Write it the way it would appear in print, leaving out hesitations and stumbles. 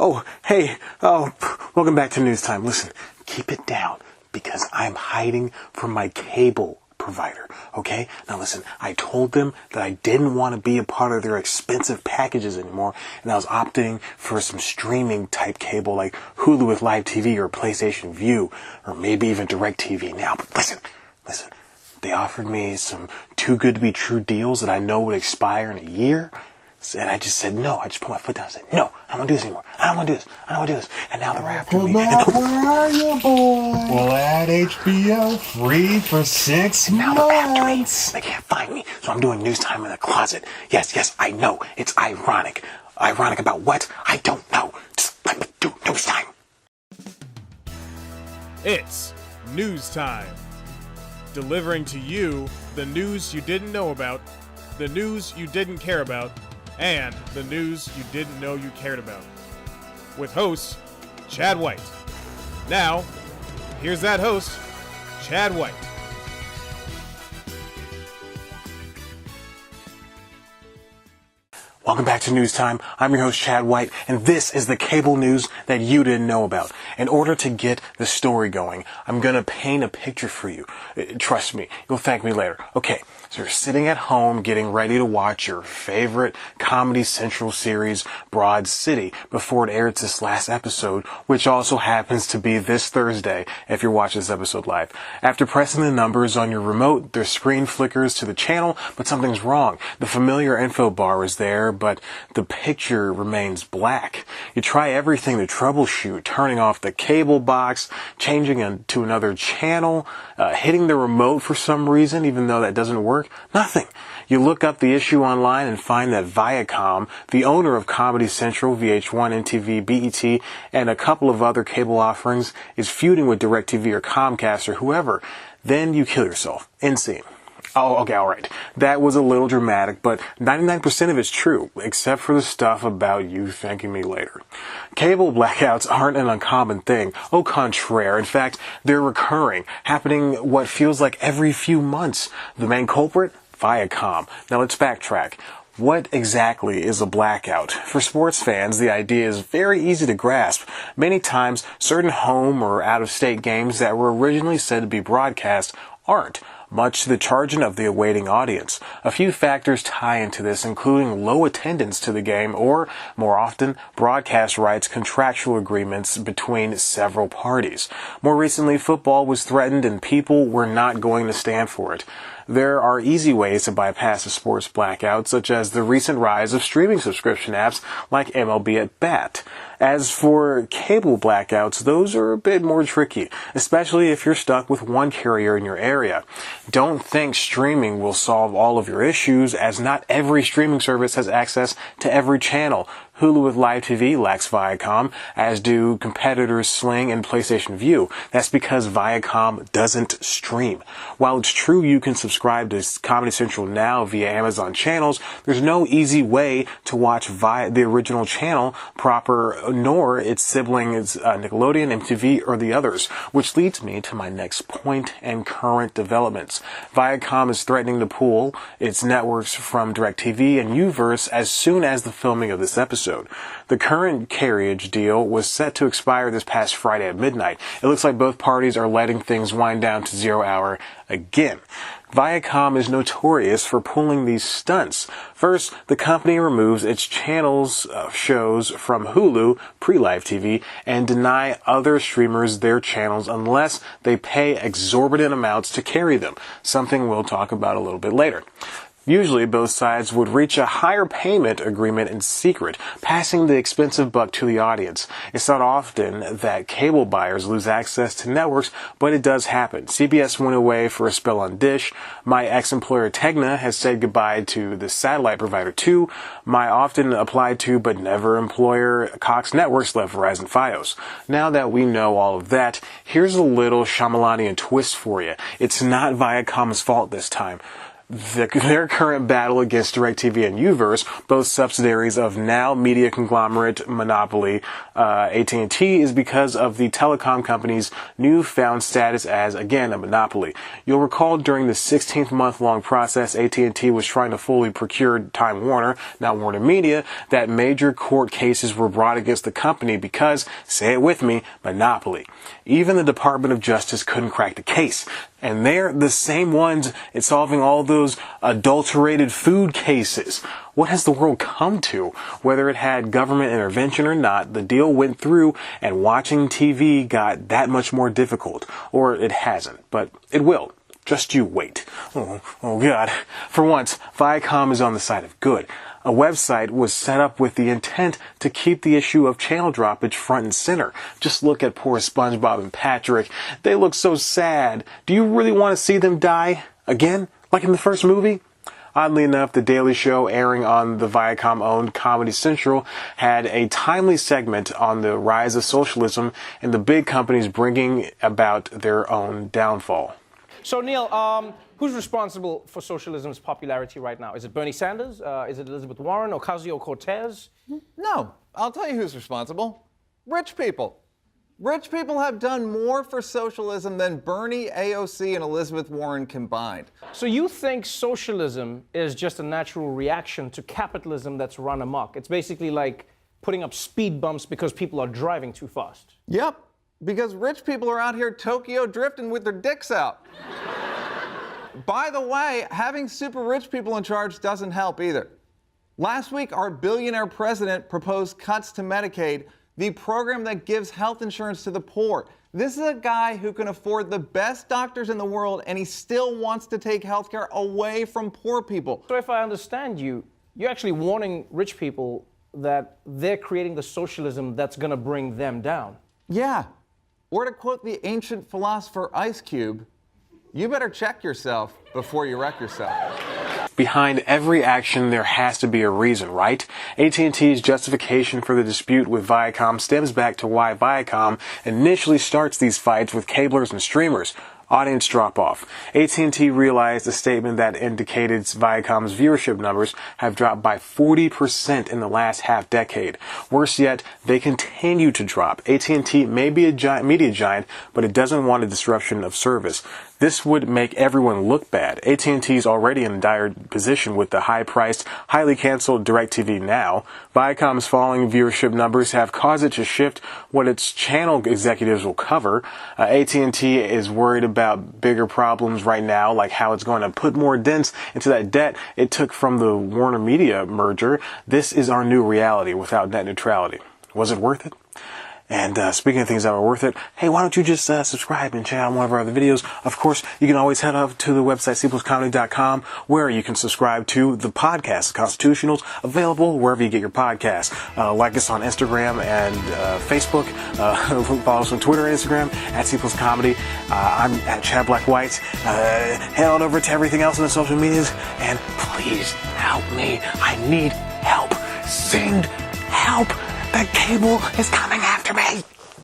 Oh, hey, welcome back to News Time. Listen, keep it down because I'm hiding from my cable provider, okay? Now listen, I told them that I didn't want to be a part of their expensive packages anymore, and I was opting for some streaming type cable like Hulu with live TV or PlayStation View, or maybe even DirecTV now. But listen, they offered me some too good to be true deals that I know would expire in a year. And I just said no. I just put my foot down and said, no, I don't want to do this anymore. I don't want to do this. I don't want to do this. And now they're after me. Where are you, boy? Well, add HBO free for 6 and now months. they're after me. They can't find me. So I'm doing News Time in the closet. Yes, I know. It's ironic. Ironic about what? I don't know. Just let me do News Time. It's News Time. Delivering to you the news you didn't know about, the news you didn't care about, and the news you didn't know you cared about. With host, Chad White. Now, here's that host, Chad White. Welcome back to News Time. I'm your host, Chad White, and this is the cable news that you didn't know about. In order to get the story going, I'm going to paint a picture for you. Trust me, you'll thank me later. Okay, so you're sitting at home getting ready to watch your favorite Comedy Central series, Broad City, before it airs this last episode, which also happens to be this Thursday if you're watching this episode live. After pressing the numbers on your remote, the screen flickers to the channel, but something's wrong. The familiar info bar is there, but the picture remains black. You try everything to troubleshoot, turning off the cable box, changing to another channel, hitting the remote for some reason, even though that doesn't work. Nothing. You look up the issue online and find that Viacom, the owner of Comedy Central, VH1, MTV, BET, and a couple of other cable offerings, is feuding with DirecTV or Comcast or whoever. Then you kill yourself. End scene. Oh, okay, alright. That was a little dramatic, but 99% of it's true, except for the stuff about you thanking me later. Cable blackouts aren't an uncommon thing. Au contraire. In fact, they're recurring, happening what feels like every few months. The main culprit? Viacom. Now let's backtrack. What exactly is a blackout? For sports fans, the idea is very easy to grasp. Many times, certain home or out-of-state games that were originally said to be broadcast aren't, much to the chagrin of the awaiting audience. A few factors tie into this, including low attendance to the game or, more often, broadcast rights contractual agreements between several parties. More recently, football was threatened and people were not going to stand for it. There are easy ways to bypass a sports blackout, such as the recent rise of streaming subscription apps like MLB at Bat. As for cable blackouts, those are a bit more tricky, especially if you're stuck with one carrier in your area. Don't think streaming will solve all of your issues, as not every streaming service has access to every channel. Hulu with live TV lacks Viacom, as do competitors Sling and PlayStation View. That's because Viacom doesn't stream. While it's true you can subscribe to Comedy Central now via Amazon channels, there's no easy way to watch the original channel proper, nor its siblings Nickelodeon, MTV, or the others. Which leads me to my next point and current developments. Viacom is threatening to pull its networks from DirecTV and Uverse as soon as the filming of this episode. The current carriage deal was set to expire this past Friday at midnight. It looks like both parties are letting things wind down to 0 hour again. Viacom is notorious for pulling these stunts. First, the company removes its channels shows from Hulu, pre-live TV, and deny other streamers their channels unless they pay exorbitant amounts to carry them, something we'll talk about a little bit later. Usually, both sides would reach a higher payment agreement in secret, passing the expensive buck to the audience. It's not often that cable buyers lose access to networks, but it does happen. CBS went away for a spell on Dish. My ex-employer Tegna has said goodbye to the satellite provider too. My often applied to but never employer Cox Networks left Verizon Fios. Now that we know all of that, here's a little Shyamalanian twist for you. It's not Viacom's fault this time. their current battle against DirecTV and Uverse, both subsidiaries of now media conglomerate monopoly AT&T, is because of the telecom company's newfound status as, again, a monopoly. You'll recall during the 16-month-long process, AT&T was trying to fully procure Time Warner, now WarnerMedia, that major court cases were brought against the company because, say it with me, monopoly. Even the Department of Justice couldn't crack the case. And they're the same ones solving all those adulterated food cases. What has the world come to? Whether it had government intervention or not, the deal went through and watching TV got that much more difficult. Or it hasn't, but it will. Just you wait. Oh God. For once, Viacom is on the side of good. A website was set up with the intent to keep the issue of channel droppage front and center. Just look at poor SpongeBob and Patrick. They look so sad. Do you really want to see them die again, like in the first movie? Oddly enough, The Daily Show, airing on the Viacom-owned Comedy Central, had a timely segment on the rise of socialism and the big companies bringing about their own downfall. So, Neil, who's responsible for socialism's popularity right now? Is it Bernie Sanders? Is it Elizabeth Warren? Ocasio-Cortez? No. I'll tell you who's responsible. Rich people. Rich people have done more for socialism than Bernie, AOC, and Elizabeth Warren combined. So you think socialism is just a natural reaction to capitalism that's run amok? It's basically like putting up speed bumps because people are driving too fast. Yep. Because rich people are out here Tokyo drifting with their dicks out. By the way, having super rich people in charge doesn't help either. Last week, our billionaire president proposed cuts to Medicaid, the program that gives health insurance to the poor. This is a guy who can afford the best doctors in the world, and he still wants to take healthcare away from poor people. So if I understand you, you're actually warning rich people that they're creating the socialism that's going to bring them down. Yeah. Or to quote the ancient philosopher Ice Cube, you better check yourself before you wreck yourself. Behind every action, there has to be a reason, right? AT&T's justification for the dispute with Viacom stems back to why Viacom initially starts these fights with cablers and streamers. Audience drop-off. AT&T realized a statement that indicated Viacom's viewership numbers have dropped by 40% in the last half-decade. Worse yet, they continue to drop. AT&T may be a media giant, but it doesn't want a disruption of service. This would make everyone look bad. AT&T is already in a dire position with the high-priced, highly canceled DirecTV Now. Viacom's falling viewership numbers have caused it to shift what its channel executives will cover. AT&T is worried about bigger problems right now, like how it's going to put more dents into that debt it took from the WarnerMedia merger. This is our new reality without net neutrality. Was it worth it? And speaking of things that are worth it, hey, why don't you just subscribe and check out one of our other videos? Of course, you can always head up to the website cpluscomedy.com, where you can subscribe to the podcast, Constitutionals, available wherever you get your podcasts. Like us on Instagram and Facebook. Follow us on Twitter and Instagram at cpluscomedy. I'm at Chad Black White. Head on over to everything else on the social medias, and please help me. I need help. Send help. That cable is coming after me.